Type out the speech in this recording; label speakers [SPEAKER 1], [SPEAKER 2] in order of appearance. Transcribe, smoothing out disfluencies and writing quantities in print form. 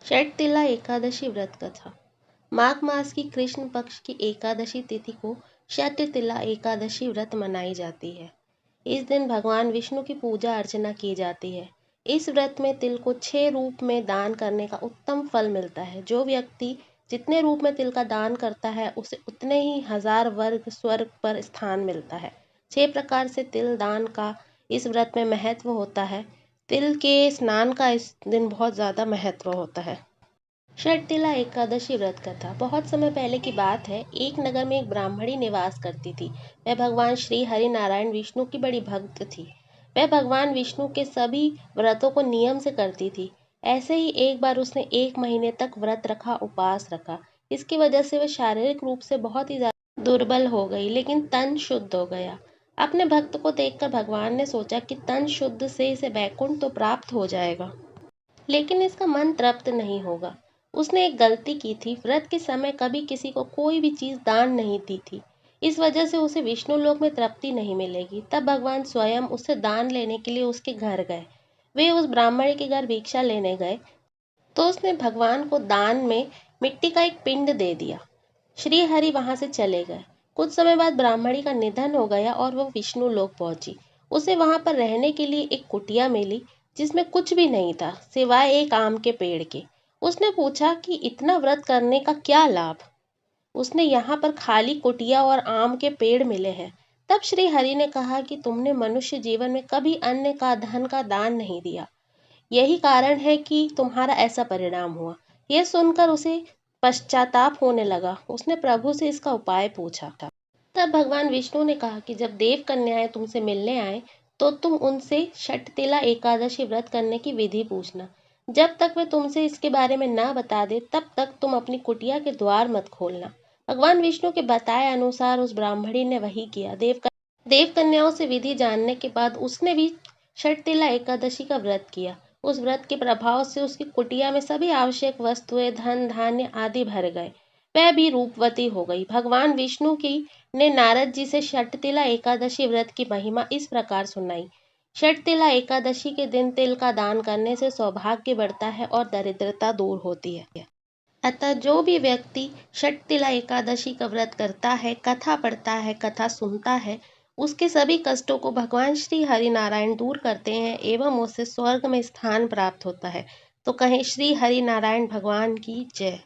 [SPEAKER 1] षटतिला एकादशी व्रत कथा। माघ मास की कृष्ण पक्ष की एकादशी तिथि को षटतिला एकादशी व्रत मनाई जाती है। इस दिन भगवान विष्णु की पूजा अर्चना की जाती है। इस व्रत में तिल को 6 रूप में दान करने का उत्तम फल मिलता है। जो व्यक्ति जितने रूप में तिल का दान करता है उसे उतने ही 1000 वर्ग स्वर्ग पर स्थान मिलता है। 6 प्रकार से तिल दान का इस व्रत में महत्व होता है। तिल के स्नान का इस दिन बहुत ज़्यादा महत्व होता है। षटतिला एकादशी व्रत कथा। बहुत समय पहले की बात है। एक नगर में एक ब्राह्मणी निवास करती थी। वह भगवान श्री हरि नारायण विष्णु की बड़ी भक्त थी। वह भगवान विष्णु के सभी व्रतों को नियम से करती थी। ऐसे ही एक बार उसने 1 महीने तक व्रत रखा, उपवास रखा। इसकी वजह से वह शारीरिक रूप से बहुत ही ज्यादा दुर्बल हो गई, लेकिन तन शुद्ध हो गया। अपने भक्त को देखकर भगवान ने सोचा कि तन शुद्ध से इसे वैकुंठ तो प्राप्त हो जाएगा, लेकिन इसका मन तृप्त नहीं होगा। उसने एक गलती की थी। व्रत के समय कभी किसी को कोई भी चीज दान नहीं दी थी। इस वजह से उसे विष्णु लोक में तृप्ति नहीं मिलेगी। तब भगवान स्वयं उससे दान लेने के लिए उसके घर गए। वे उस ब्राह्मणी के घर भिक्षा लेने गए तो उसने भगवान को दान में मिट्टी का एक पिंड दे दिया। श्री हरि वहां से चले गए। कुछ समय बाद ब्राह्मणी का निधन हो गया और वह विष्णु लोक पहुंची। उसे वहां पर रहने के लिए एक कुटिया मिली जिसमें कुछ भी नहीं था सिवाय एक आम के पेड़ के। उसने पूछा कि इतना व्रत करने का क्या लाभ। उसने यहाँ पर खाली कुटिया और आम के पेड़ मिले हैं। तब श्री हरि ने कहा कि तुमने मनुष्य जीवन में कभी अन्न का, धन का दान नहीं दिया। यही कारण है कि तुम्हारा ऐसा परिणाम हुआ। यह सुनकर उसे पश्चाताप होने लगा। उसने प्रभु से इसका उपाय पूछा। तब भगवान विष्णु ने कहा कि जब देव कन्याएं तुमसे मिलने आए तो तुम उनसे षटतिला एकादशी व्रत करने की विधि पूछना। जब तक वे तुमसे इसके बारे में न बता दे तब तक तुम अपनी कुटिया के द्वार मत खोलना। भगवान विष्णु के बताए अनुसार उस ब्राह्मणी ने वही किया। देव कन्याओं से विधि जानने के बाद उसने भी षटतिला एकादशी का व्रत किया। उस व्रत के प्रभाव से उसकी कुटिया में सभी आवश्यक वस्तुएं, धन धान्य आदि भर गए। वह भी रूपवती हो गई। भगवान विष्णु की ने नारद जी से षटतिला एकादशी व्रत की महिमा इस प्रकार सुनाई। षटतिला एकादशी के दिन तिल का दान करने से सौभाग्य बढ़ता है और दरिद्रता दूर होती है। अतः जो भी व्यक्ति षटतिला एकादशी का व्रत करता है, कथा पढ़ता है, कथा सुनता है, उसके सभी कष्टों को भगवान श्री हरि नारायण दूर करते हैं एवं उसे स्वर्ग में स्थान प्राप्त होता है। तो कहें श्री हरि नारायण भगवान की जय।